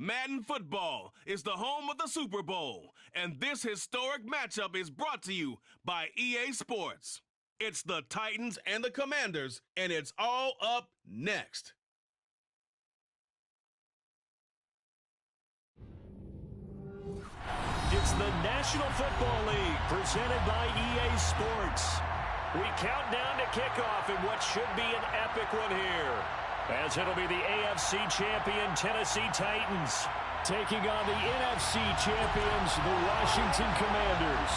Madden football is the home of the Super Bowl, and this historic matchup is brought to you by EA Sports. It's the Titans and the Commanders, and it's all up next. It's the National Football League presented by EA Sports. We count down to kickoff in what should be an epic one here, as it'll be the AFC champion Tennessee Titans taking on the NFC champions, the Washington Commanders.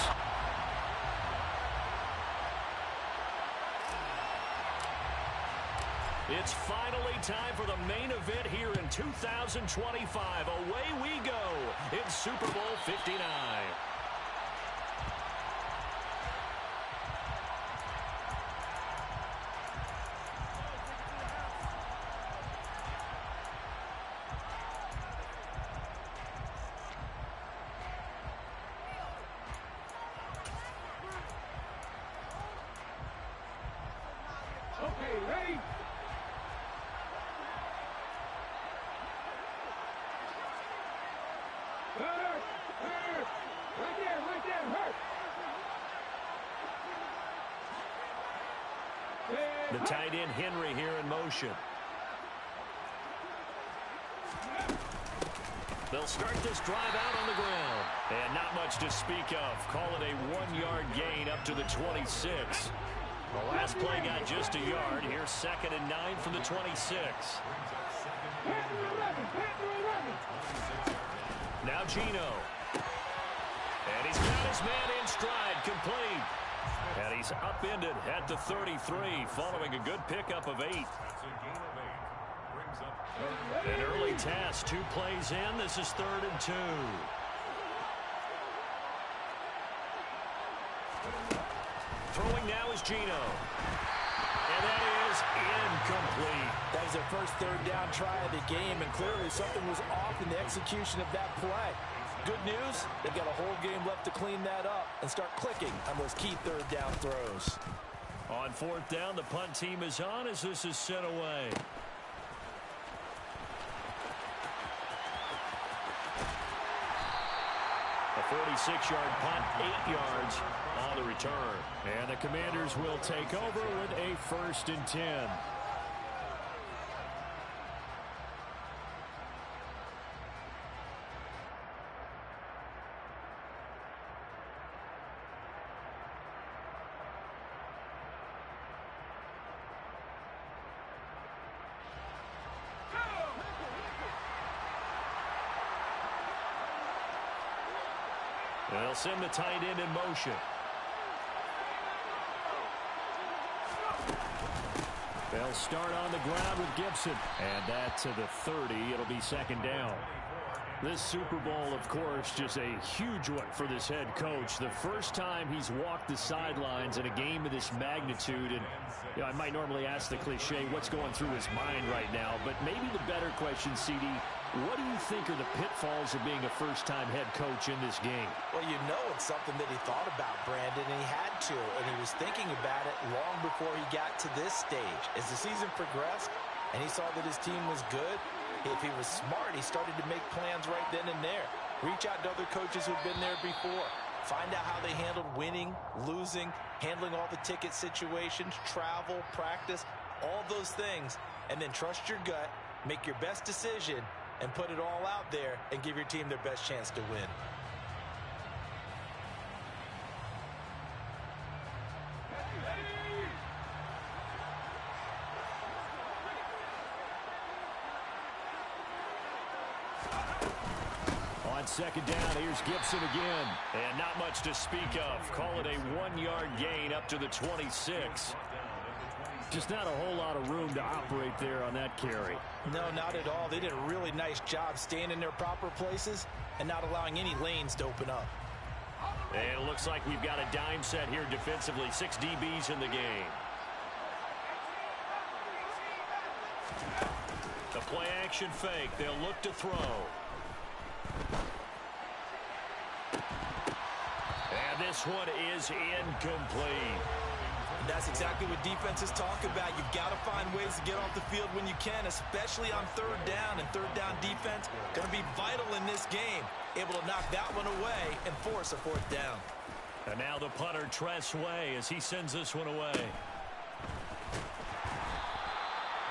It's finally time for the main event here in 2025. Away we go in Super Bowl 59. Okay, ready? Right there, hurt. The tight end Henry here in motion. They'll start this drive out on the ground. And not much to speak of. Call it a 1-yard gain up to the 26. The last play got just a yard. Here's 2nd and 9 from the 26. Now Gino. And he's got his man in stride, complete. And he's upended at the 33, following a good pickup of 8. An early task, 2 plays in. This is 3rd and 2. Throwing now is Gino. And that is incomplete. That was their first 3rd down try of the game, and clearly something was off in the execution of that play. Good news, they've got a whole game left to clean that up and start clicking on those key 3rd down throws. On 4th down, the punt team is on as this is sent away. A 46-yard punt, 8 yards on the return. And the Commanders will take over with a 1st and 10. They'll send the tight end in motion. They'll start on the ground with Gibson. And that to the 30. It'll be 2nd down. This Super Bowl, of course, just a huge one for this head coach. The first time he's walked the sidelines in a game of this magnitude. And I might normally ask the cliche, what's going through his mind right now? But maybe the better question, CD, what do you think are the pitfalls of being a first-time head coach in this game? Well, you know it's something that he thought about, Brandon, and he had to. And he was thinking about it long before he got to this stage. As the season progressed and he saw that his team was good, if he was smart, he started to make plans right then and there. Reach out to other coaches who've been there before. Find out how they handled winning, losing, handling all the ticket situations, travel, practice, all those things. And then trust your gut, make your best decision, and put it all out there and give your team their best chance to win. On 2nd down, here's Gibson again. And not much to speak of. Call it a 1-yard gain up to the 26. Just not a whole lot of room to operate there on that carry. No, not at all. They did a really nice job staying in their proper places and not allowing any lanes to open up. And it looks like we've got a dime set here defensively. 6 DBs in the game. The play action fake. They'll look to throw. And this one is incomplete. That's exactly what defenses talk about. You've got to find ways to get off the field when you can, especially on third down. And third down defense going to be vital in this game. Able to knock that one away and force a fourth down. And now the punter, Tress Way, as he sends this one away.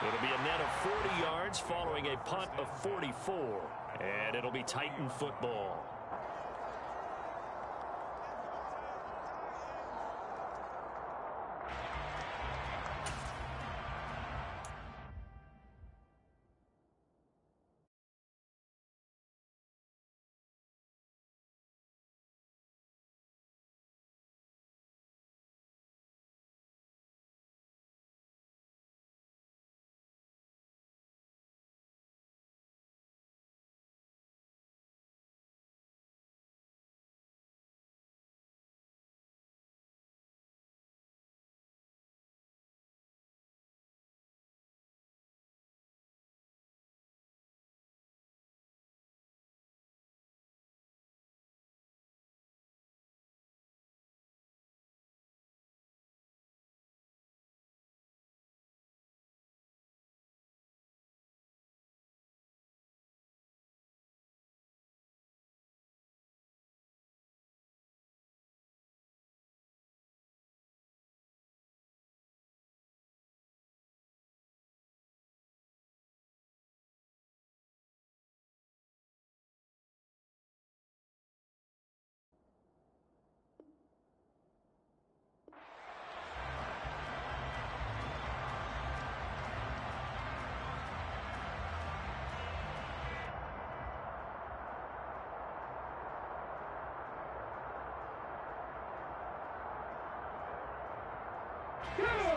It'll be a net of 40 yards following a punt of 44. And it'll be Titan football.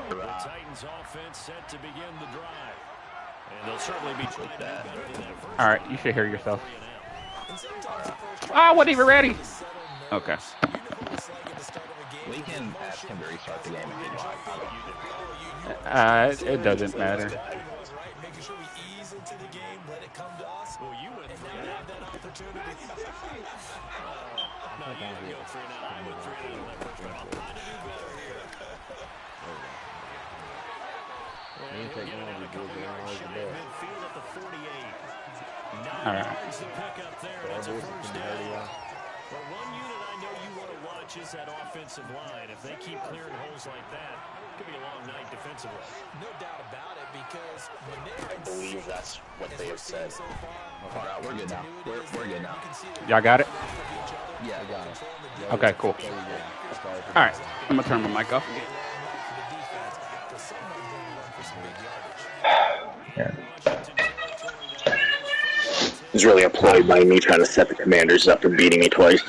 The Titans offense set to begin the drive. And they'll certainly be trying to do better than that first. All right, you should hear yourself. I wasn't even ready. Okay. We can ask him to restart the game if he'd like. It doesn't matter. Making sure we ease into the game, let it come to us. Well, you went for that opportunity. No, you didn't go 3 and out. I went 3 and out on that first round. I'll try to do better here. And he'll get it out a couple yards shy of midfield at the 48. 9 yards to pick up there. That's a first down. But one unit I know you want to watch is that offensive line. If they keep clearing holes like that, it could be a long night defensively. No doubt about it, because when I believe that's what they have said. All right, we're good now. We're good now. Y'all got it? Yeah, I got it. Okay, cool. All right, I'm gonna turn my mic off. Yeah. He's really employed by me trying to set the Commanders up for beating me twice.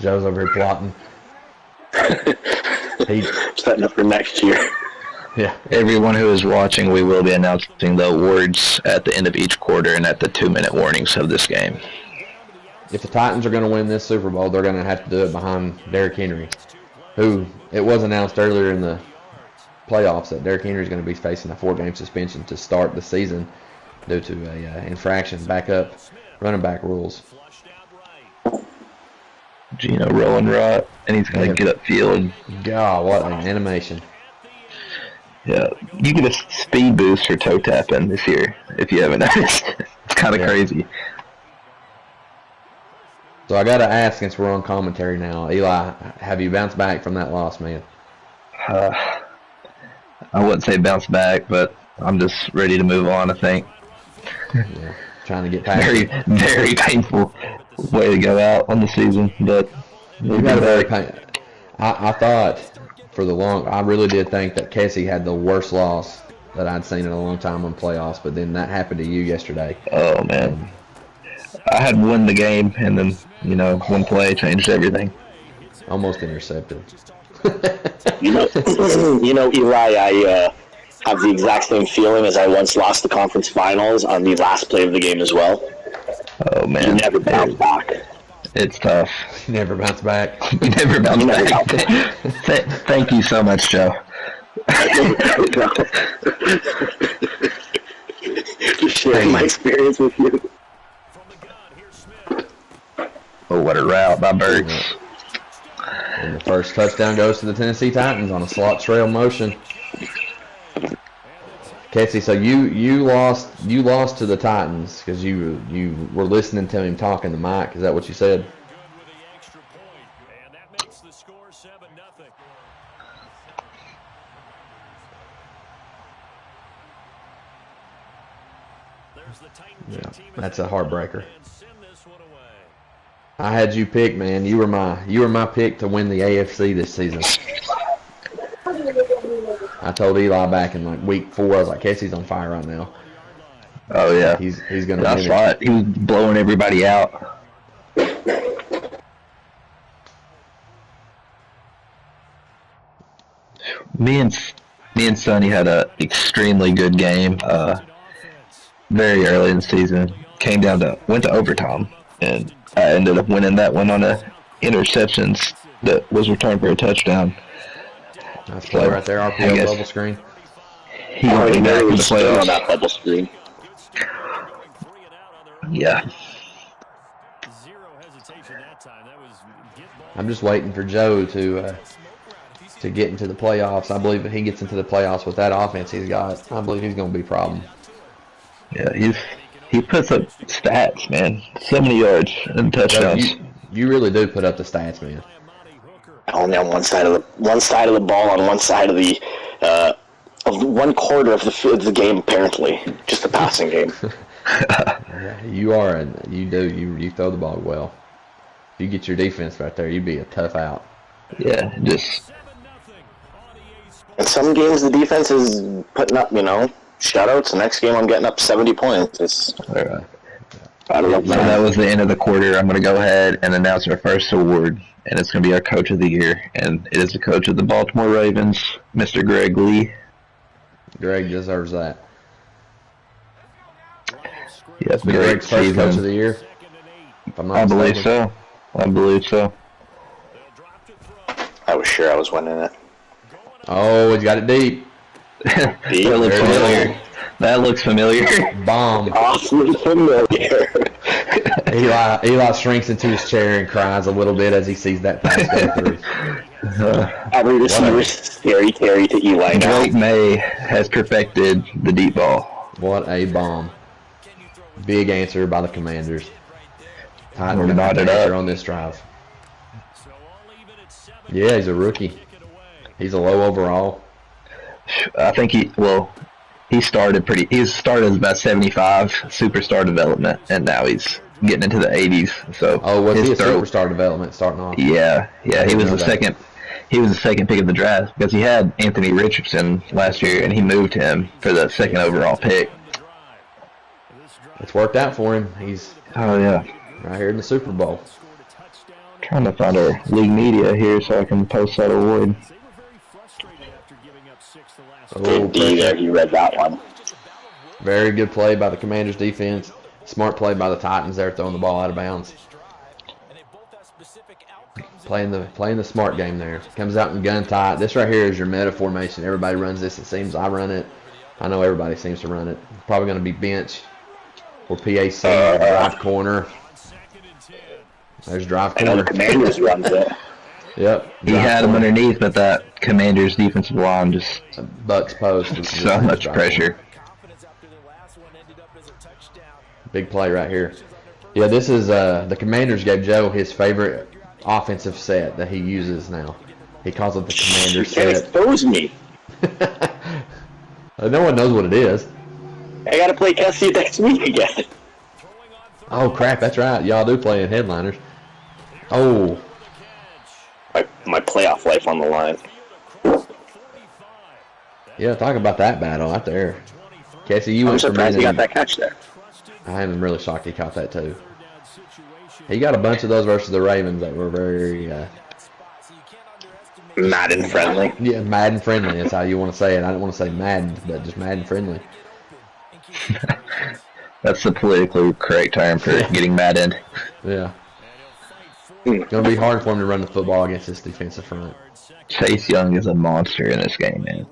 Joe's over here plotting. He's setting up for next year. Yeah. Everyone who is watching, we will be announcing the awards at the end of each quarter and at the 2-minute warnings of this game. If the Titans are going to win this Super Bowl, they're going to have to do it behind Derrick Henry, who it was announced earlier in the playoffs that Derrick Henry is going to be facing a 4-game suspension to start the season due to a infraction, backup running back rules. Gino rolling right, and he's going to get upfield. God, what an animation. Yeah, you get a speed boost for toe tapping this year, if you haven't noticed. It's kind of crazy. So I got to ask, since we're on commentary now, Eli, have you bounced back from that loss, man? I wouldn't say bounce back, but I'm just ready to move on, I think. Yeah, trying to get past very painful way to go out on the season, but you got a very I thought I really did think that Kessie had the worst loss that I'd seen in a long time on playoffs, but then that happened to you yesterday. Oh man, I had won the game, and then one play changed everything. Almost intercepted. Eli, I have the exact same feeling as I once lost the conference finals on the last play of the game as well. Oh man, you never bounce back. It's tough. You never bounce back. You never bounce back. Thank you so much, Joe. Just sharing my experience with you. Oh, what a route by Burks. And the first touchdown goes to the Tennessee Titans on a slot trail motion. Casey, so you lost to the Titans because you were listening to him talking to Mike. Is that what you said? Yeah, that's a heartbreaker. I had you picked, man. You were my pick to win the AFC this season. I told Eli back in like week 4, I was like, Casey's on fire right now. Oh yeah, he's gonna. I saw it. He was blowing everybody out. Me and Sonny had an extremely good game. Very early in the season, went to overtime, and I ended up winning that one on a interceptions that was returned for a touchdown. Nice play right there, RPO bubble screen. He went back in the playoffs. On that bubble screen. Yeah. I'm just waiting for Joe to get into the playoffs. I believe if he gets into the playoffs with that offense he's got, I believe he's going to be a problem. Yeah, he puts up stats, man. 70 yards and touchdowns. You really do put up the stats, man. Only on one side of the ball, on one side of the of 1 quarter of the game, apparently, just a passing game. You are, you throw the ball well. If you get your defense right there, you'd be a tough out. Yeah, just. In some games, the defense is putting up, shutouts. The next game, I'm getting up 70 points. I don't know. So that was the end of the quarter. I'm going to go ahead and announce our first award, and it's going to be our Coach of the Year, and it is the coach of the Baltimore Ravens, Mr. Greg Lee. Greg deserves that. Yes, Greg's first Coach of the Year. If I'm not I mistaken. believe so. I was sure I was winning it. Oh, he's got it deep. That looks familiar. That looks familiar. Bomb. Awfully familiar. Eli shrinks into his chair and cries a little bit as he sees that pass go through. Every receiver's scary carry to Eli now. Drake May has perfected the deep ball. What a bomb. Big answer by the Commanders. Titans We're knotted up on this drive. Yeah, he's a rookie. He's a low overall. I think he started as about 75 superstar development, and now he's getting into the 80s. So was he a superstar development starting off? Yeah, he was the second. He was the second pick of the draft because he had Anthony Richardson last year, and he moved him for the second overall pick. It's worked out for him. He's right here in the Super Bowl. Trying to find our league media here so I can post that award. Good D there, you read that one. Very good play by the Commanders defense. Smart play by the Titans there, throwing the ball out of bounds. Playing the smart game there. Comes out in gun tight. This right here is your meta formation. Everybody runs this. It seems I run it. I know everybody seems to run it. Probably going to be bench or PAC, drive corner. There's drive corner. I know the Commanders runs it. Yep. He had him underneath, but that Commanders defensive line just Bucks post. So much pressure. Big play right here. Yeah, this is the Commanders gave Joe his favorite offensive set that he uses now. He calls it the Commander set. You can't expose me. No one knows what it is. I got to play SC next week again. Oh, crap, that's right. Y'all do play in headliners. Oh. My playoff life on the line. Yeah, talk about that battle out there. Casey, you I'm went surprised he got that catch there. I am really shocked he caught that too. He got a bunch of those versus the Ravens that were very Madden friendly. Yeah, Madden friendly. That's how you want to say it. I don't want to say Madden, but just Madden friendly. That's the politically correct term for getting maddened. Yeah. It's going to be hard for him to run the football against this defensive front. Chase Young is a monster in this game, man.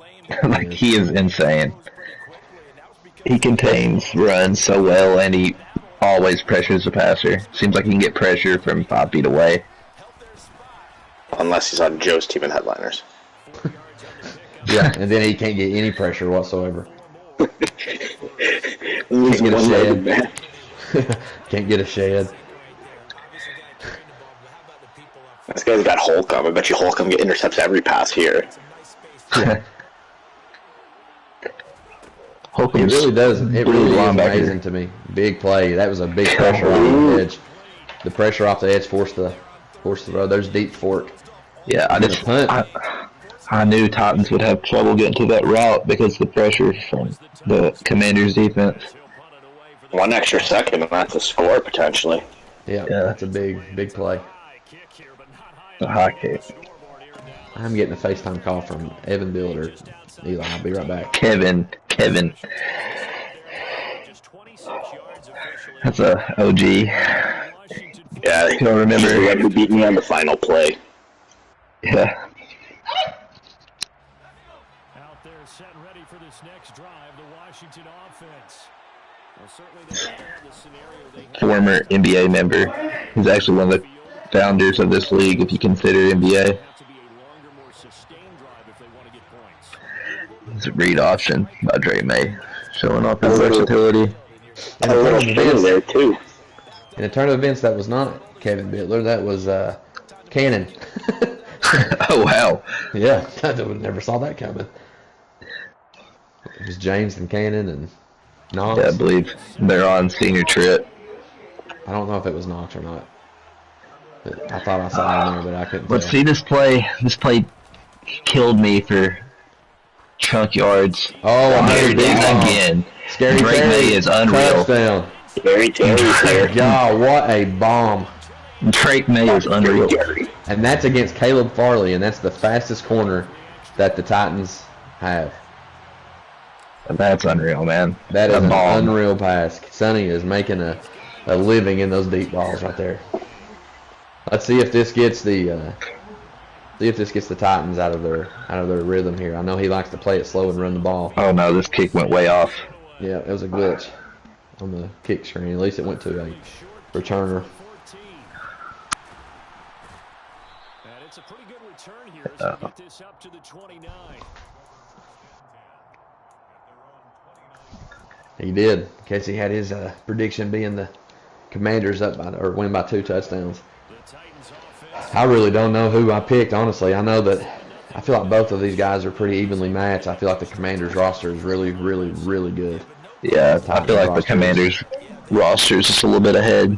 Like, he is insane. He contains runs so well, and he always pressures the passer. Seems like he can get pressure from 5 feet away. Unless he's on Joe's team in headliners. Yeah, and then he can't get any pressure whatsoever. Can't get a shed. Can't get a shed. This guy's got Holcomb. I bet you Holcomb intercepts every pass here. Yeah. It really does. It really is amazing to me. Big play. That was a big pressure off the edge. The pressure off the edge forced the throw. There's deep fork. Yeah, I knew Titans would have trouble getting to that route because the pressure from the Commanders' defense. 1 extra second, and that's a score potentially. Yeah, that's a big play. A high kick. I'm getting a FaceTime call from Evan Bill or Eli. I'll be right back. Kevin. That's a OG. Yeah, you don't remember who beat me on the final play. Yeah. Out there set and ready for this next drive, the Washington offense. Former NBA member. He's actually one of the founders of this league, if you consider NBA. It's a read option by Dre May, showing off his versatility. In a turn of events, that was not Kevin Bittler. That was Cannon. Oh, wow. Yeah, I never saw that coming. It was James and Cannon and Knox. Yeah, I believe they're on senior trip. I don't know if it was Knox or not. But I thought I saw him there, but I couldn't Let's tell. see this play. This play killed me for chunk yards. Oh, again. Scary Drake Terry, May is unreal. Touchdown. Scary Terry. God, what a bomb. Drake May is unreal. And that's against Caleb Farley, and that's the fastest corner that the Titans have. That's unreal, man. That is an unreal pass. Sonny is making a living in those deep balls right there. Let's see if this gets the Titans out of their rhythm here. I know he likes to play it slow and run the ball. Oh no, this kick went way off. Yeah, it was a glitch on the kick screen. At least it went to a returner. And it's a pretty good return here as we get this up to the 29. He did. Casey had his prediction being the Commanders win by 2 touchdowns. I really don't know who I picked, honestly. I know that I feel like both of these guys are pretty evenly matched. I feel like the Commanders roster is really, really, really good. Yeah, I feel like the Commanders roster is just a little bit ahead.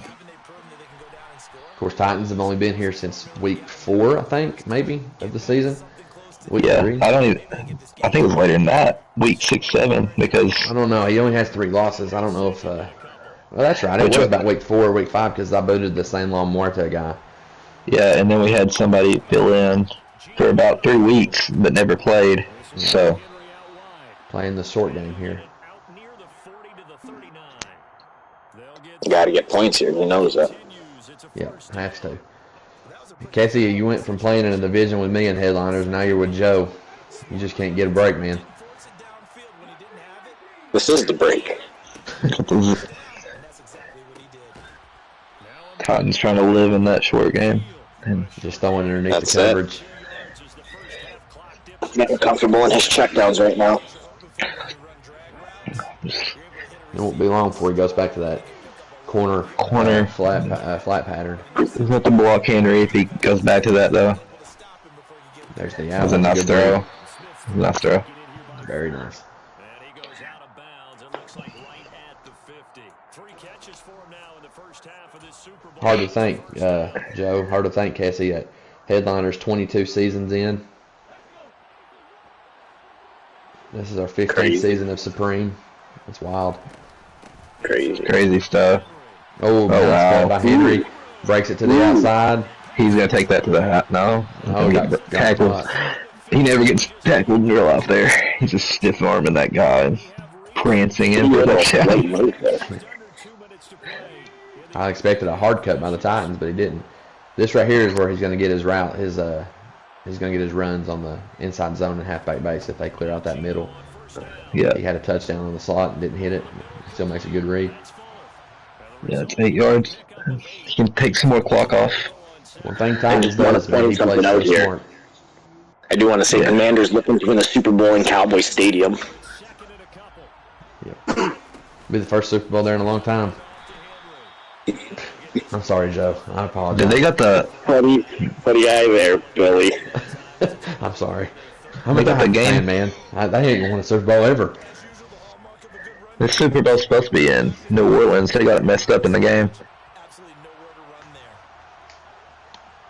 Of course, Titans have only been here since week 4, I think, maybe, of the season. Week 3. I think it was later than that. Week 6, 7, because I don't know. He only has 3 losses. I don't know if well, that's right. It was about week 4 or week 5 because I booted the San Juan Muerta guy. Yeah, and then we had somebody fill in for about 3 weeks but never played. Yeah. So playing the short game here. You got to get points here. He knows that. Yeah, has to. Casey, you went from playing in a division with me in headliners, now you're with Joe. You just can't get a break, man. This is the break. Titans trying to live in that short game and just throwing underneath the coverage. Getting comfortable in his checkdowns right now. It won't be long before he goes back to that corner flat pattern. He's going to block Henry if he goes back to that, though. There's the out. That was a nice throw. Nice throw. Very nice. And he goes out of bounds. It looks like right at the 50. 3 catches for him now in the first half of this Super Bowl. Hard to think, Joe. Hard to think, Casey, that Headliners 22 seasons in. This is our 15th season of Supreme. That's wild. Crazy stuff. Oh, wow. By Henry. Breaks it to the outside. He's going to take that to the hat. No. Oh, got tackled. He never gets tackled in real life there. He's just stiff-arming that guy and prancing in for that shot. I expected a hard cut by the Titans, but he didn't. This right here is where he's going to get his route. He's going to get his runs on the inside zone and halfback base if they clear out that middle. Yeah. He had a touchdown on the slot and didn't hit it. Still makes a good read. Yeah, it's 8 yards. He can take some more clock off. One thing Titans does, man, he plays so smart. I do want to say Commanders looking to win the Super Bowl in Cowboy Stadium. Yep. Be the first Super Bowl there in a long time. I'm sorry, Joe. I apologize. They got the funny guy there, Billy. I'm sorry. I'm a Titans fan, man. They ain't won a Super Bowl ever. The Super Bowl's supposed to be in New Orleans. They got it messed up in the game.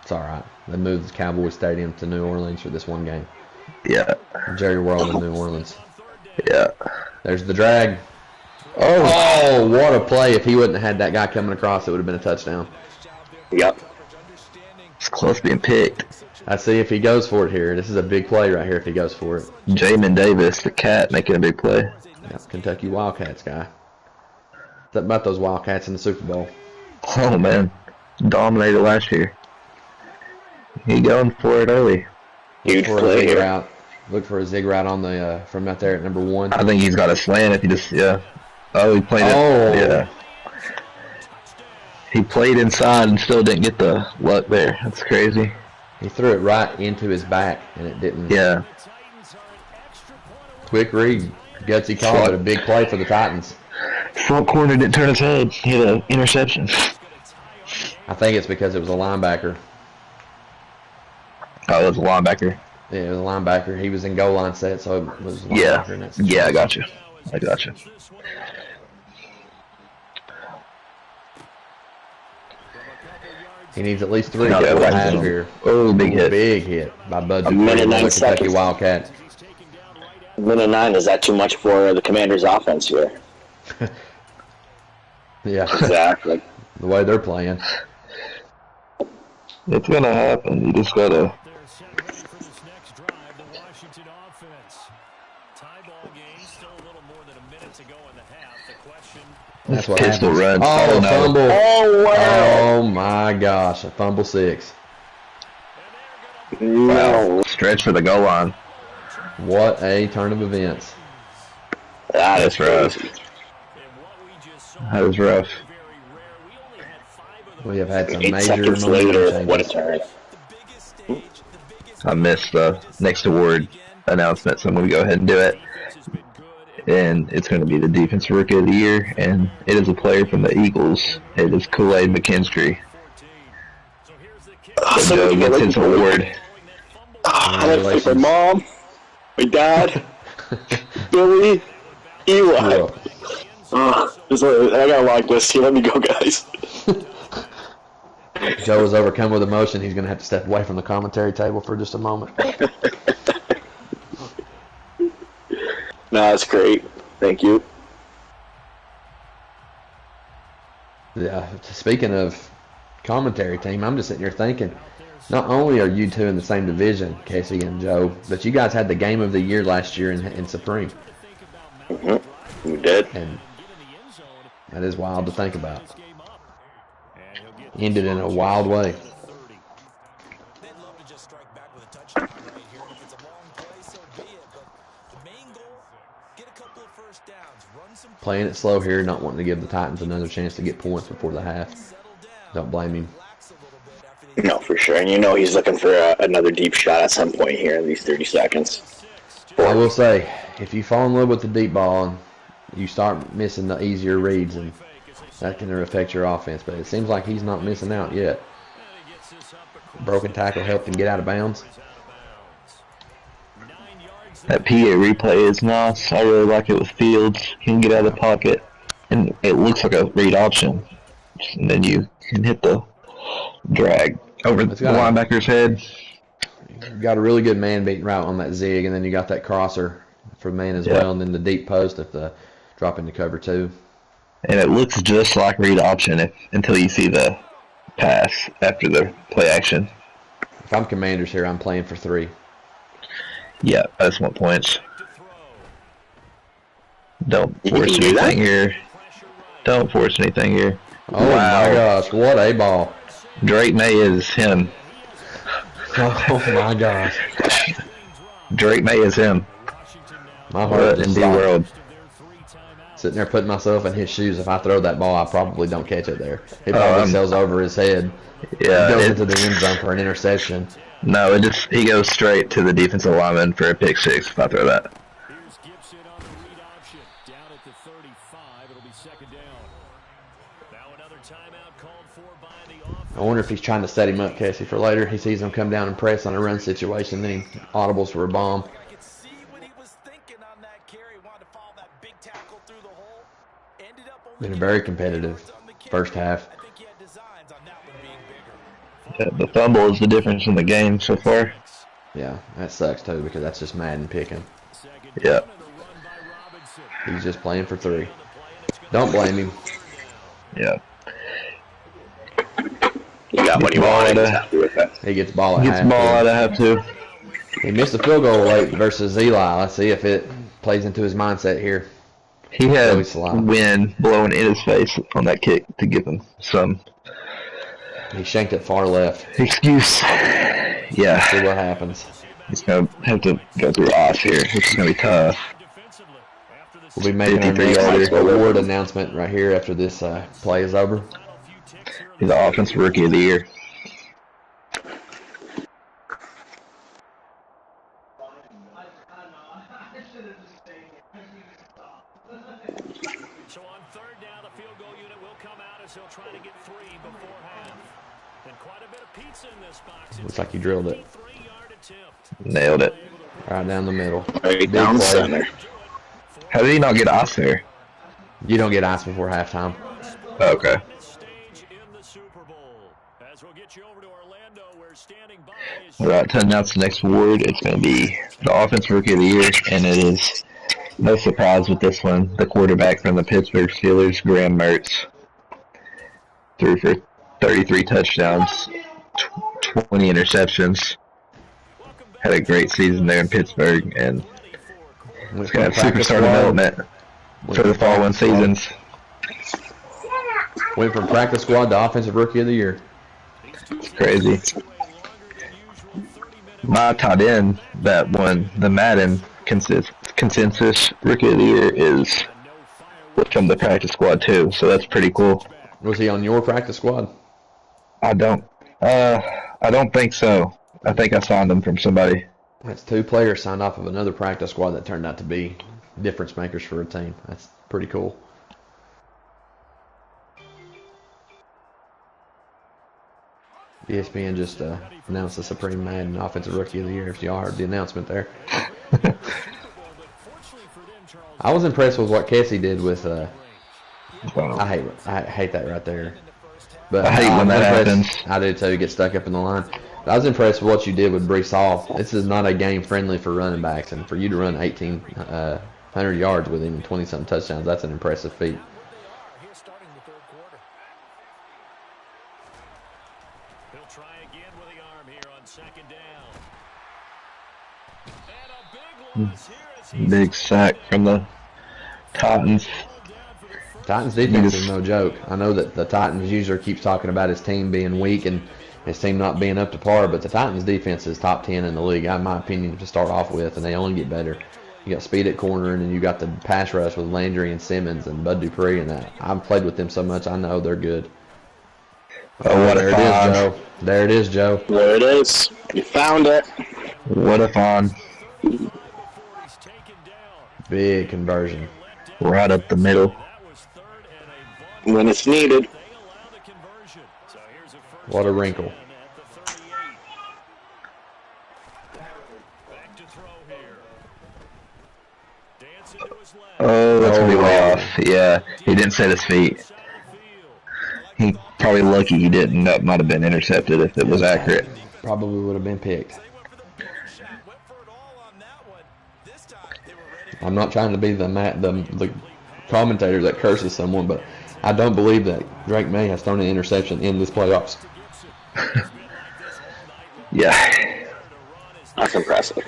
It's all right. They moved the Cowboy Stadium to New Orleans for this one game. Yeah. Jerry World in New Orleans. Yeah. There's the drag. Oh, what a play. If he wouldn't have had that guy coming across, it would have been a touchdown. Yep. It's close to being picked. Let's see if he goes for it here. This is a big play right here if he goes for it. Jamin Davis, the cat, making a big play. Yeah, Kentucky Wildcats guy. What's about those Wildcats in the Super Bowl? Oh, man. Dominated last year. He going for it early. Huge play here. Look for a zig route on the from out there at number 1. I think he's got a slant if he just, Oh, he played it. Oh. Yeah. He played inside and still didn't get the luck there. That's crazy. He threw it right into his back, and it didn't. Yeah. Quick read. Gutsy call, but a big play for the Titans. Front corner didn't turn his head. He had an interception. I think it's because it was a linebacker. Oh, it was a linebacker. Yeah, it was a linebacker. He was in goal line set, so it was a linebacker. Yeah, I got you. He needs at least 3 here. Oh, big hit. Big hit by Bud A minute 9 Kentucky seconds. Wildcat. Minute 9, is that too much for the Commanders' offense here? Yeah. Exactly. The way they're playing. It's going to happen. You just got to... That's what pistol happens. run. Oh, no. fumble. Oh, wow. Oh, my gosh. A fumble 6. No. Stretch for the goal line. What a turn of events. That's rough. That was rough. We have had some 8 major seconds later, changes. what a turn. I missed the next award announcement, so I'm going to go ahead and do it. And it's going to be the Defensive Rookie of the Year, and it is a player from the Eagles. It is Kool-Aid McKinstry. So Joe gets his award. I had to thank my mom, my dad, Billy, Eli. I gotta lock this. Here, let me go, guys. Joe is overcome with emotion. He's going to have to step away from the commentary table for just a moment. No, that's great. Thank you. Yeah, speaking of commentary team, I'm just sitting here thinking, not only are you two in the same division, Casey and Joe, but you guys had the game of the year last year in Supreme. Mm-hmm. We did. And that is wild to think about. Ended in a wild way. Playing it slow here, not wanting to give the Titans another chance to get points before the half. Don't blame him. No, for sure. And he's looking for another deep shot at some point here in these 30 seconds. I will say, if you fall in love with the deep ball and you start missing the easier reads, and that can affect your offense. But it seems like he's not missing out yet. Broken tackle helped him get out of bounds. That PA replay is nice. I really like it with Fields. He can get out of the pocket, and it looks like a read option. And then you can hit the drag over the linebacker's head. You got a really good man beating route on that zig, and then you got that crosser for man as well, and then the deep post if the drop into cover 2. And it looks just like read option until you see the pass after the play action. If I'm Commanders here, I'm playing for 3. Yeah, I just want points. Don't force anything here. Don't force anything here. Oh wow. My gosh, what a ball. Drake May is him. Oh my gosh. Drake May is him. My heart in the world. sitting there putting myself in his shoes. If I throw that ball, I probably don't catch it there. It probably sails over his head. Yeah, goes into the end zone for an interception. No, he goes straight to the defensive lineman for a pick six if I throw that. Here's Gibson on the read option. Down at the 35. It'll be second down. Now another timeout called for by the offense. I wonder if he's trying to set him up, Casey, for later. He sees him come down and press on a run situation, then he audibles for a bomb. I could see what he was thinking on that carry. Wanted to follow that big tackle through the hole. Ended up only Been a very competitive first half. I think he had designs on that one being bigger. Yeah, the fumble is the difference in the game so far. Yeah, that sucks too because that's just Madden picking. Yeah. He's just playing for 3. Don't blame him. Yeah. You got what you wanted. He's happy with that. He gets the ball at Gets half. ball out of half too. He missed a field goal late versus Eli. Let's see if it plays into his mindset here. He had Really slow. wind blowing in his face on that kick to give him some He shanked it far left. excuse. Yeah. See what happens. He's going to have to go through off here, which is going to be tough. We'll be making our 53 next yarder. award announcement right here after this play is over. He's the offensive rookie of the year. So on third down, the field goal unit will come out as he'll try to get 3 before half. And quite a bit of pizza in this box. Looks like he drilled it. 3-yard attempt. Nailed it. Right down the middle. Right Big down the play. center. How did he not get ice there? You don't get ice before halftime. Okay. Stage in the Super Bowl. As we'll get you over to Orlando, where standing by is All right, to announce the next award, it's going to be the offensive rookie of the year, and it is no surprise with this one. The quarterback from the Pittsburgh Steelers, Graham Mertz, threw for 33 touchdowns, 20 interceptions. Had a great season there in Pittsburgh, and Went it's going to from have practice superstar squad- development for the following seasons. Went from practice squad to offensive rookie of the year. It's crazy. My tight end that won the Madden consensus rookie of the year is from the practice squad too, so that's pretty cool. Was he on your practice squad? I don't think so. I think I signed him from somebody. That's 2 players signed off of another practice squad that turned out to be difference makers for a team. That's pretty cool. ESPN just announced the Supreme Madden Offensive Rookie of the Year. If y'all heard the announcement there. I was impressed with what Casey did with. I hate that right there. But I hate when that happens. I do too. Get stuck up in the line. But I was impressed with what you did with Brees Hall. This is not a game friendly for running backs, and for you to run 1,800 yards with him and 20-something touchdowns, that's an impressive feat. Here starting the third quarter. He'll try again with the arm here on second down. And a big loss here as he's Big sack from the Titans. Titans defense is no joke. I know that the Titans user keeps talking about his team being weak and his team not being up to par, but the Titans defense is top 10 in the league, in my opinion, to start off with, and they only get better. You got speed at corner, and then you got the pass rush with Landry and Simmons and Bud Dupree, and that. I've played with them so much, I know they're good. Oh, what there a it is, find. Joe. There it is, Joe. There it is. You found it. What a find. Big conversion. Right up the middle. When it's needed. What a wrinkle. Oh, that's going to be way off. Yeah, he didn't set his feet. He probably lucky he didn't. That might have been intercepted if it was accurate. Probably would have been picked. I'm not trying to be the commentator that curses someone, but I don't believe that Drake May has thrown an interception in this playoffs. Yeah. That's impressive.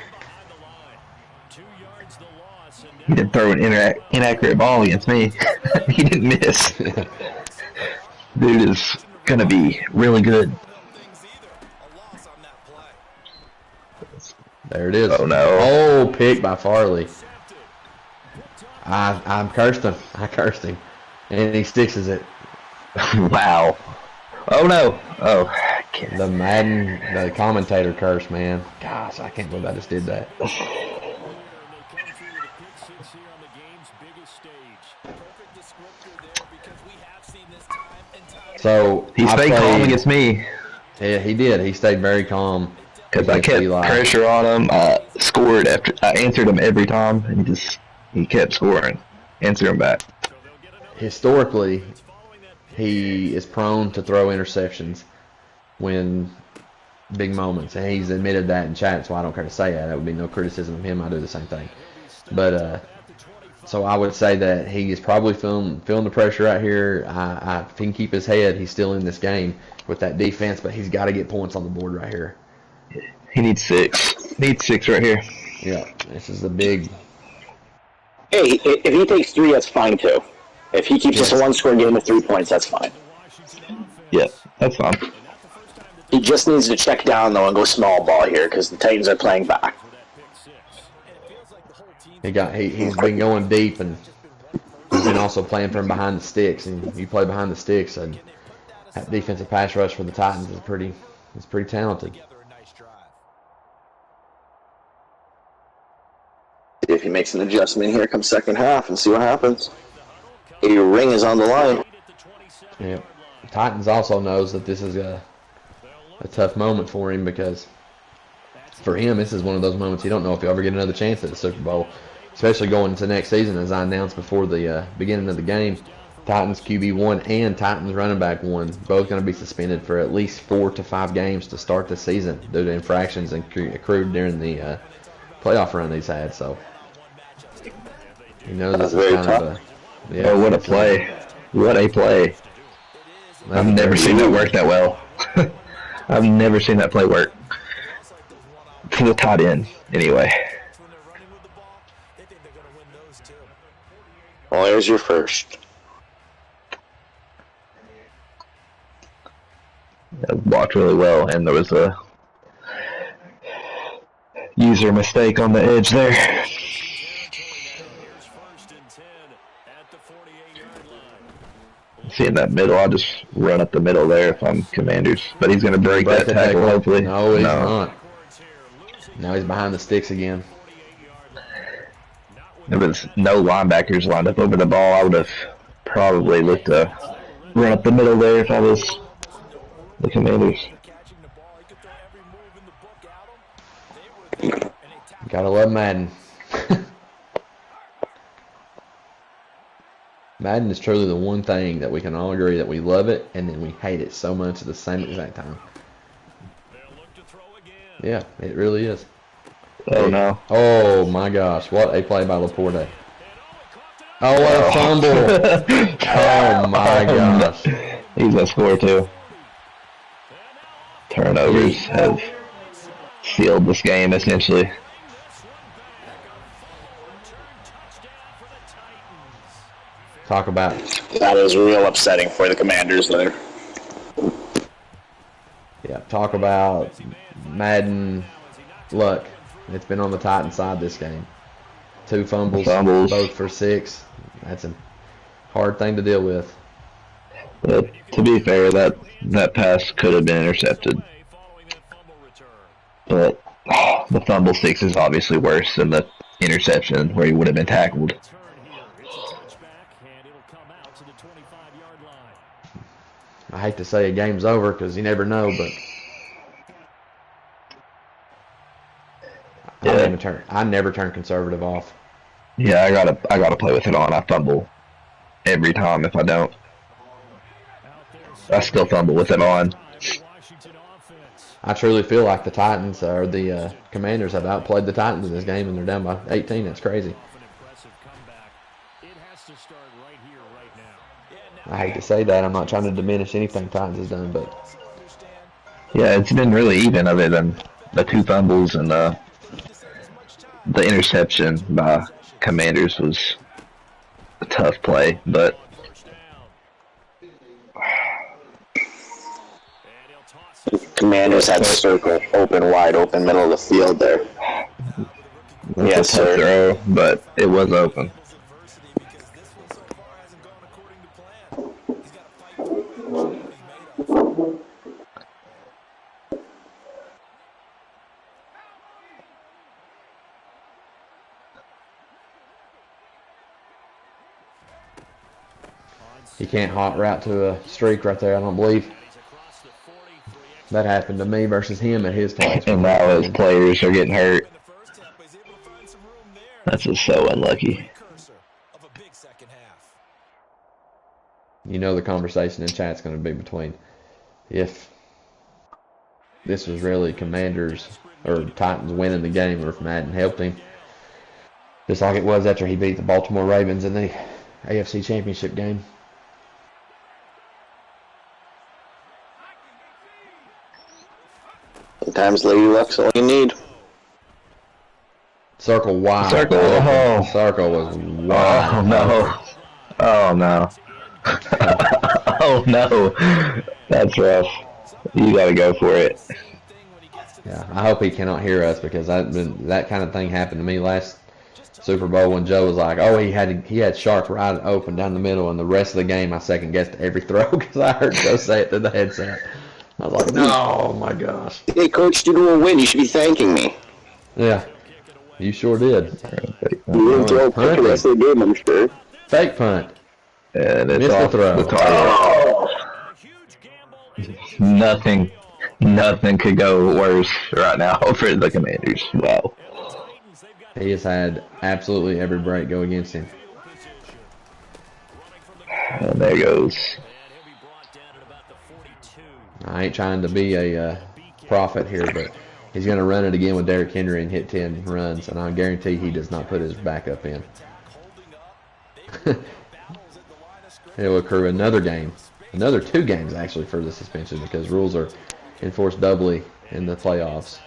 He didn't throw an inaccurate ball against me. He didn't miss. Dude is going to be really good. There it is. Oh, no. Oh, pick by Farley. I cursed him. I cursed him. And he sticks it. Wow. Oh, no. Oh, the Madden, the commentator curse, man. Gosh, I can't believe I just did that. So he stayed calm against me. Yeah, he did. He stayed very calm. Because I kept pressure on him. Scored after I answered him every time, and he kept scoring. Answer him back. Historically, he is prone to throw interceptions when big moments, and he's admitted that in chat, so I don't care to say that. That would be no criticism of him. I do the same thing. But so I would say that he is probably feeling the pressure right here. If he can keep his head, he's still in this game with that defense, but he's got to get points on the board right here. He needs 6. Needs 6 right here. Yeah, this is a big. Hey, if he takes 3, that's fine too. If he keeps us a one-score game with 3 points, that's fine. Yeah, that's fine. He just needs to check down though and go small ball here because the Titans are playing back. He's been going deep, and he's been also playing from behind the sticks. And you play behind the sticks, and that defensive pass rush for the Titans is pretty talented. If he makes an adjustment here, comes second half, and see what happens. A ring is on the line. Yeah, Titans also knows that this is a tough moment for him, because for him this is one of those moments he don't know if he'll ever get another chance at the Super Bowl, especially going into next season. As I announced before the beginning of the game, Titans QB1 and Titans running back 1 both going to be suspended for at least 4 to 5 games to start the season due to infractions accrued during the playoff run he's had. So he knows this is kind of a oh, what a play. What a play. I've never seen that work that well. I've never seen that play work. To the tight end, anyway. Well, there's your first. That blocked really well, and there was a user mistake on the edge there. See in that middle, I'll just run up the middle there if I'm Commanders. But he's going to break that tackle, hopefully. No, he's not. Now he's behind the sticks again. There was no linebackers lined up over the ball. I would have probably looked to run up the middle there if I was the Commanders. Gotta love Madden. Madden is truly the one thing that we can all agree that we love it and then we hate it so much at the same exact time. Yeah, it really is. Oh, no. Oh, my gosh. What a play by Laporte. Oh, what a fumble. Oh, my gosh. He's going to score, too. Turnovers have sealed this game, essentially. Talk about that is real upsetting for the Commanders there. Yeah, talk about Madden luck. It's been on the Titans side this game. 2 fumbles, both for 6. That's a hard thing to deal with. But to be fair, that pass could have been intercepted. But the fumble 6 is obviously worse than the interception where he would have been tackled. I hate to say a game's over because you never know, but I never turn conservative off. Yeah, I gotta play with it on. I fumble every time if I don't. I still fumble with it on. I truly feel like the Titans or the Commanders have outplayed the Titans in this game, and they're down by 18. That's crazy. I hate to say that. I'm not trying to diminish anything Titans has done, but yeah, it's been really even other than the 2 fumbles and the interception by Commanders was a tough play, but Commanders had the circle open, wide open, middle of the field there. Yes, sir. Throw, but it was open. He can't hot route to a streak right there, I don't believe. That happened to me versus him at his place. And now his players are getting hurt. That's just so unlucky. You know the conversation in chat's going to be between if this was really Commanders or Titans winning the game or if Madden helped him. Just like it was after he beat the Baltimore Ravens in the AFC Championship game. Sometimes Lady Luck's all you need. Circle wide. Circle. Oh. Circle was wide. Oh, no. Oh, no. Oh, no. That's rough. You got to go for it. Yeah, I hope he cannot hear us because that kind of thing happened to me last Super Bowl when Joe was like, oh, he had Shark right open down the middle, and the rest of the game I second guessed every throw because I heard Joe say it through the headset. I was like, oh my gosh. Hey, Coach, did a win. You should be thanking me. Yeah, you sure did. You didn't throw a pick the rest of the game, I'm sure. Fake punt. And it's Missed off the throw. Nothing could go worse right now for the Commanders. Wow. He has had absolutely every break go against him. And there goes. I ain't trying to be a prophet here, but he's going to run it again with Derrick Henry and hit 10 runs, and I guarantee he does not put his backup in. It will accrue another game, another 2 games actually for the suspension because rules are enforced doubly in the playoffs.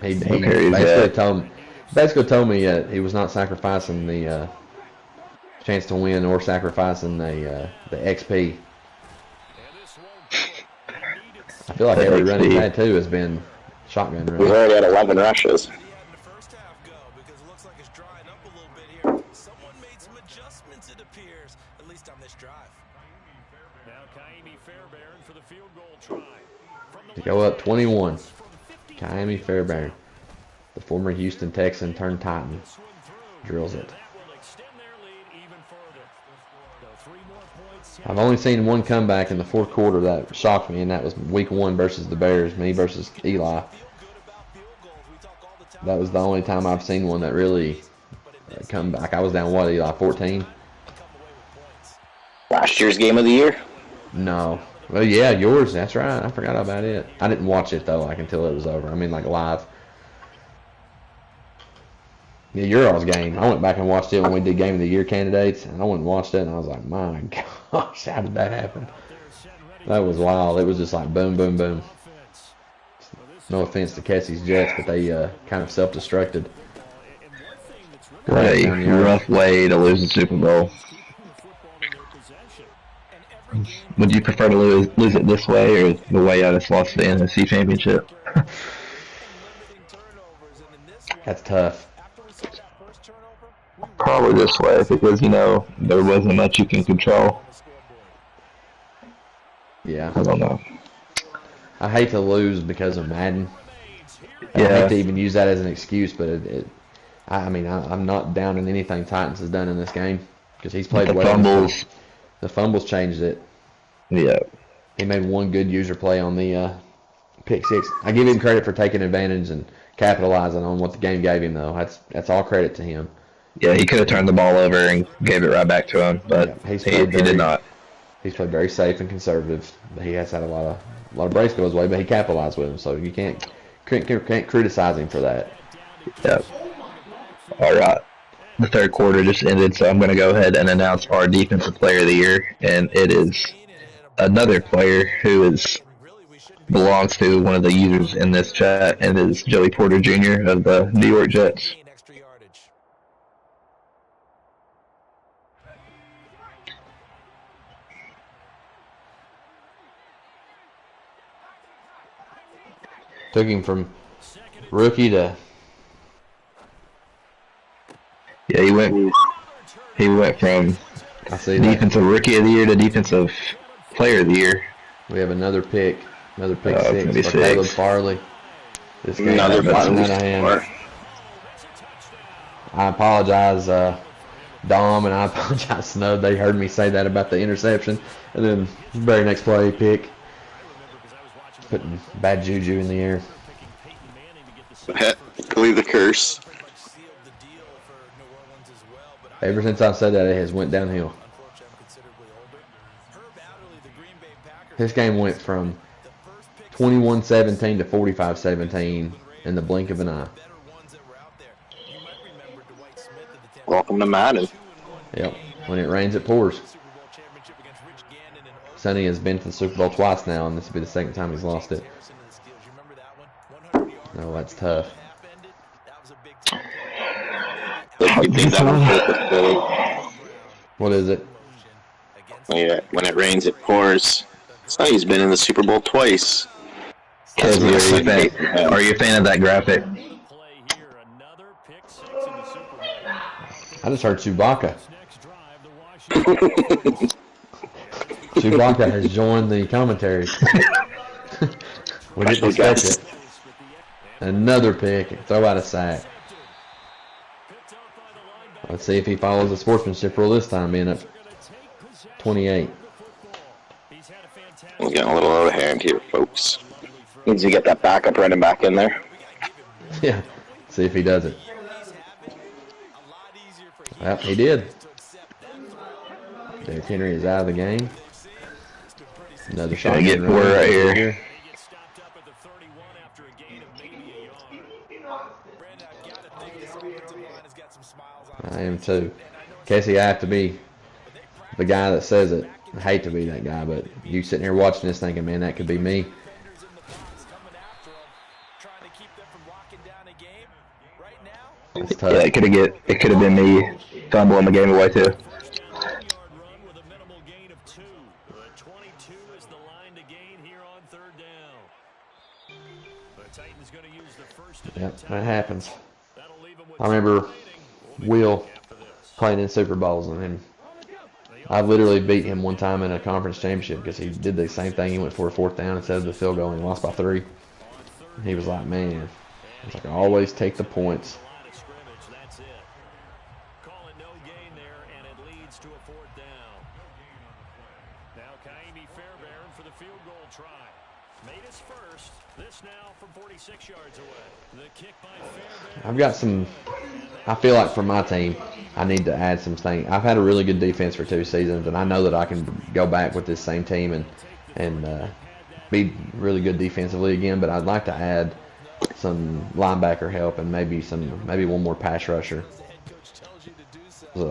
He basically told me he was not sacrificing the chance to win or sacrificing the XP. I feel like every run he's had too has been shotgun run. We've already had 11 rushes. To go up 21. Kaimi Fairbairn, the former Houston Texan turned Titan, drills it. I've only seen one comeback in the fourth quarter that shocked me, and that was week 1 versus the Bears, me versus Eli. That was the only time I've seen one that really come back. I was down, what, Eli, 14? Last year's game of the year? No. Well, yeah, yours. That's right. I forgot about it. I didn't watch it, though, until it was over. I mean, live. Yeah, your all's game. I went back and watched it when we did Game of the Year candidates, and I went and watched it, and I was like, my gosh, how did that happen? That was wild. It was just like boom, boom, boom. No offense to Kessie's Jets, but they kind of self-destructed. What a rough way to lose the Super Bowl. Would you prefer to lose it this way or the way I just lost the NFC Championship? That's tough. Probably this way because, there wasn't much you can control. Yeah. I don't know. I hate to lose because of Madden. Yeah. I hate to even use that as an excuse, but I'm not down in anything Titans has done in this game because he's played well. Fumbles. The fumbles changed it. Yeah. He made one good user play on the pick 6. I give him credit for taking advantage and capitalizing on what the game gave him, though. That's all credit to him. Yeah, he could have turned the ball over and gave it right back to him, but he did not. He's played very safe and conservative. He has had a lot of breaks go his way, but he capitalized with them, so you can't criticize him for that. Yep. All right. The third quarter just ended, so I'm going to go ahead and announce our Defensive Player of the Year, and it is another player who belongs to one of the users in this chat, and is Joey Porter Jr. of the New York Jets. Took him from rookie to... Yeah, he went from Defensive Rookie of the Year to Defensive Player of the Year. We have another pick 6 for 6. Caleb Farley. This game another out of hand. I apologize, Dom, and I apologize, Snub. They heard me say that about the interception. And then the very next play, pick. Putting bad juju in the air. Believe the curse. Ever since I've said that, it has went downhill. This game went from 21-17 to 45-17 in the blink of an eye. Welcome to Madden. Yep. When it rains, it pours. Sonny has been to the Super Bowl twice now, and this will be the second time he's lost it. Oh, that's tough. What is it? Yeah, when it rains, it pours. Sonny's been in the Super Bowl twice. Are you a fan of that graphic? I just heard Chewbacca. Chewbacca has joined the commentary. We didn't expect it. Another pick. Throw out a sack. Let's see if he follows the sportsmanship rule this time, being up 28. We're getting a little out of hand here, folks. Needs to get that backup running back in there. Yeah. See if he does it. Well, he did. Derrick Henry is out of the game. Another shot. Gonna get four right here. I am too. Casey, I have to be the guy that says it. I hate to be that guy, but you sitting here watching this thinking, man, that could be me. It's tough. Yeah, it could have been me fumbling the game away too. Yep, that happens. I remember Will playing in Super Bowls, and I literally beat him one time in a conference championship because he did the same thing. He went for a fourth down instead of the field goal, and he lost by 3. And he was like, man, it's like I always take the points. I've got some. I feel like for my team, I need to add some things. I've had a really good defense for 2 seasons, and I know that I can go back with this same team and be really good defensively again. But I'd like to add some linebacker help and maybe one more pass rusher.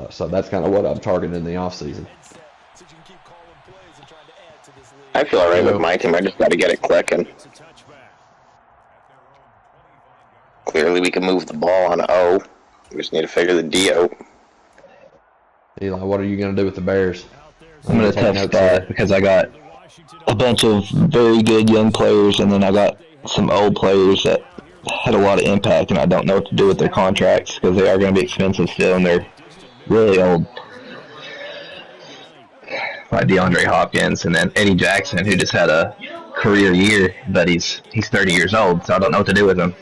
So that's kind of what I'm targeting in the offseason. I feel alright with my team. I just got to get it clicking. Clearly, we can move the ball on O. We just need to figure the D out. Eli, what are you going to do with the Bears? I'm in a tough spot because I got a bunch of very good young players, and then I got some old players that had a lot of impact, and I don't know what to do with their contracts because they are going to be expensive still, and they're really old. Like DeAndre Hopkins, and then Eddie Jackson, who just had a career year, but he's 30 years old, so I don't know what to do with him.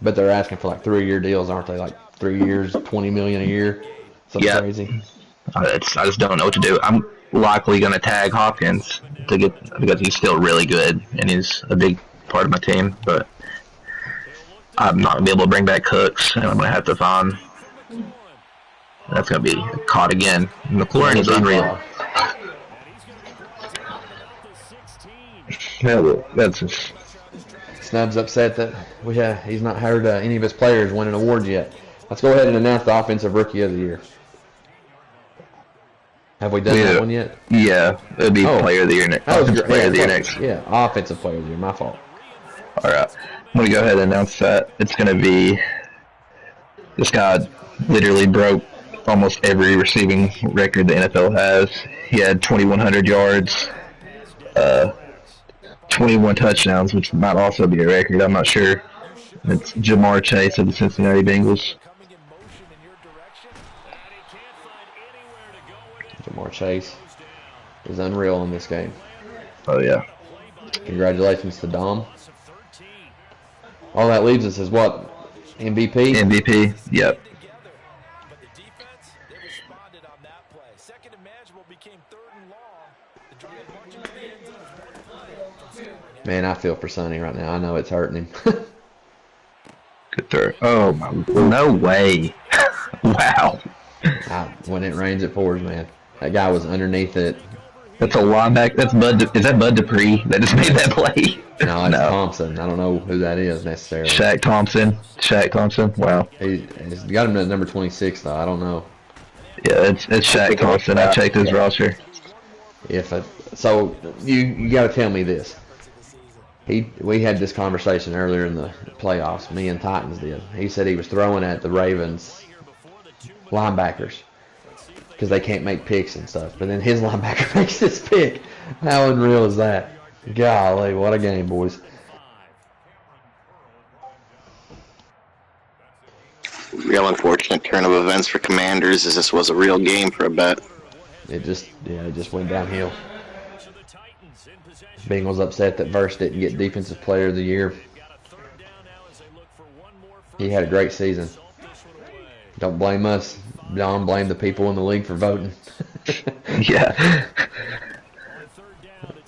But they're asking for like 3-year deals, aren't they? Like 3 years, $20 million a year. Something crazy. I just don't know what to do. I'm likely going to tag Hopkins because he's still really good and he's a big part of my team. But I'm not going to be able to bring back Cooks, and I'm going to have to find. That's going to be caught again. McLaurin is unreal. Yeah, that's just. Snub's upset that he's not heard any of his players win an award yet. Let's go ahead and announce the Offensive Rookie of the Year. Have we done that one yet? Yeah, it'll be Player of the Year next. Player of the Year next. Yeah, Offensive Player of the Year. My fault. All right, I'm gonna go ahead and announce that. It's gonna be this guy. Literally broke almost every receiving record the NFL has. He had 2,100 yards. 21 touchdowns, which might also be a record. I'm not sure. It's Jamar Chase of the Cincinnati Bengals. Jamar Chase is unreal in this game. Oh, yeah. Congratulations to Dom. All that leaves us is what? MVP? MVP, yep. But the defense, they responded on that play. Second and manageable became third and long. The drive marching to the end zone is one play from scoring. Man, I feel for Sonny right now. I know it's hurting him. Good throw. Oh, no way. Wow. When it rains, it pours, man. That guy was underneath it. That's a linebacker. That's Bud. Is that Bud Dupree that just made that play? No, it's Thompson. I don't know who that is necessarily. Shaq Thompson. Wow. He's got him at number 26, though. I don't know. Yeah, it's Shaq Thompson. I checked his roster. So you got to tell me this. We had this conversation earlier in the playoffs. Me and Titans did. He said he was throwing at the Ravens linebackers because they can't make picks and stuff. But then his linebacker makes this pick. How unreal is that? Golly, what a game, boys. Real unfortunate turn of events for Commanders, as this was a real game for a bit. It just went downhill. Bengals upset that Verse didn't get Defensive Player of the Year. He had a great season. Don't blame us. Don't blame the people in the league for voting. Yeah.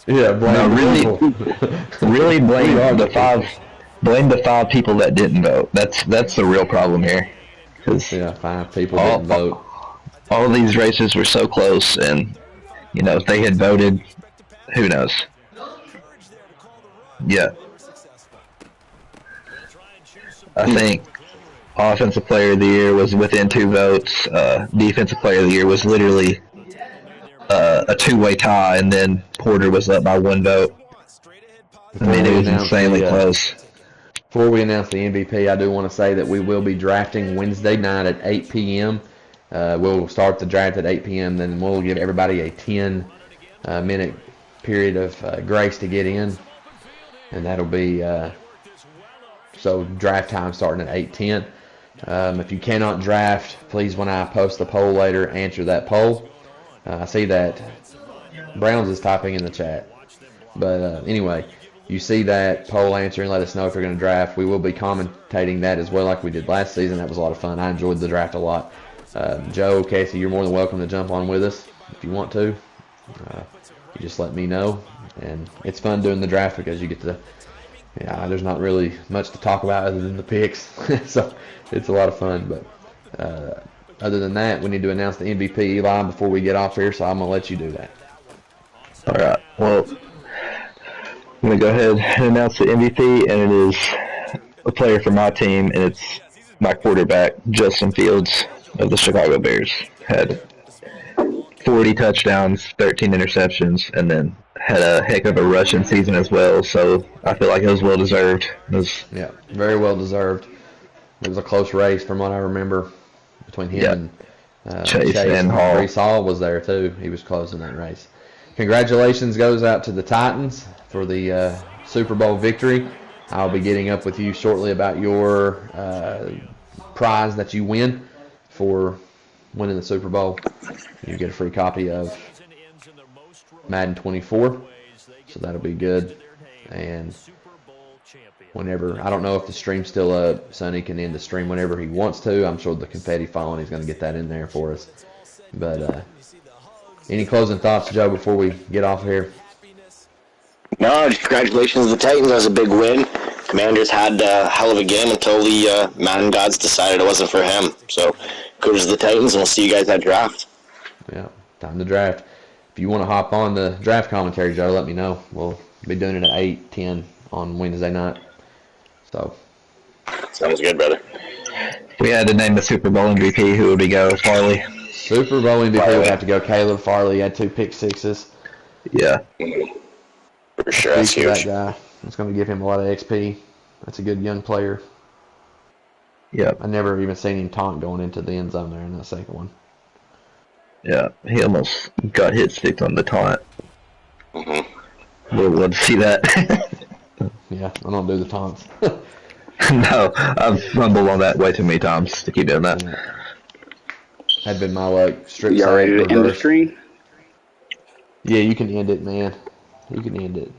Yeah, really blame the five people that didn't vote. That's the real problem here. Yeah, 5 people didn't vote. All these races were so close, and if they had voted, who knows? Yeah. I think Offensive Player of the Year was within 2 votes. Defensive Player of the Year was literally a 2-way tie, and then Porter was up by 1 vote. I mean, it was insanely close. Before we announce the MVP, I do want to say that we will be drafting Wednesday night at 8 p.m. We'll start the draft at 8 p.m., then we'll give everybody a 10-minute period of grace to get in. And that'll be, so draft time starting at 8:10. If you cannot draft, please, when I post the poll later, answer that poll. I see that Browns is typing in the chat. But anyway, you see that poll answer and let us know if you're going to draft. We will be commentating that as well like we did last season. That was a lot of fun. I enjoyed the draft a lot. Joe, Casey, you're more than welcome to jump on with us if you want to. You just let me know. And it's fun doing the draft because you get to, there's not really much to talk about other than the picks. So it's a lot of fun. But other than that, we need to announce the MVP, Eli, before we get off here. So I'm going to let you do that. All right. Well, I'm going to go ahead and announce the MVP, and it is a player from my team, and it's my quarterback, Justin Fields of the Chicago Bears. Had 40 touchdowns, 13 interceptions, and then had a heck of a rushing season as well. So I feel like it was well deserved. Yeah, very well deserved. It was a close race from what I remember between him and Chase and Hall. Breece Hall was there too. He was close in that race. Congratulations goes out to the Titans for the Super Bowl victory. I'll be getting up with you shortly about your prize that you win for winning the Super Bowl. You get a free copy of Madden 24, so that'll be good. And whenever, I don't know if the stream's still up, Sonny can end the stream whenever he wants to. I'm sure the confetti falling, he's going to get that in there for us. But any closing thoughts, Joe, before we get off here? No, just congratulations to the Titans. That was a big win. Commanders had a hell of a game until the Madden gods decided it wasn't for him. So, kudos to the Titans, and we'll see you guys at draft. Yeah, time to draft. If you want to hop on the draft commentary, Joe, let me know. We'll be doing it at 8:10 on Wednesday night. So, sounds good, brother. If we had to name the Super Bowl MVP, who would we go? Farley. Super Bowl MVP would have to go Caleb Farley. He had 2 pick sixes. Yeah. For sure, that's huge. That guy. It's going to give him a lot of XP. That's a good young player. Yep. I never even seen him taunt going into the end zone there in that second one. Yeah, he almost got hit sticked on the taunt. Mm-hmm. We'll love to see that. Yeah, I don't do the taunts. No, I've fumbled on that way too many times to keep doing that. Yeah. Had been my luck. Strip You sack, ready to end the reverse. stream? Yeah, you can end it, man. You can end it.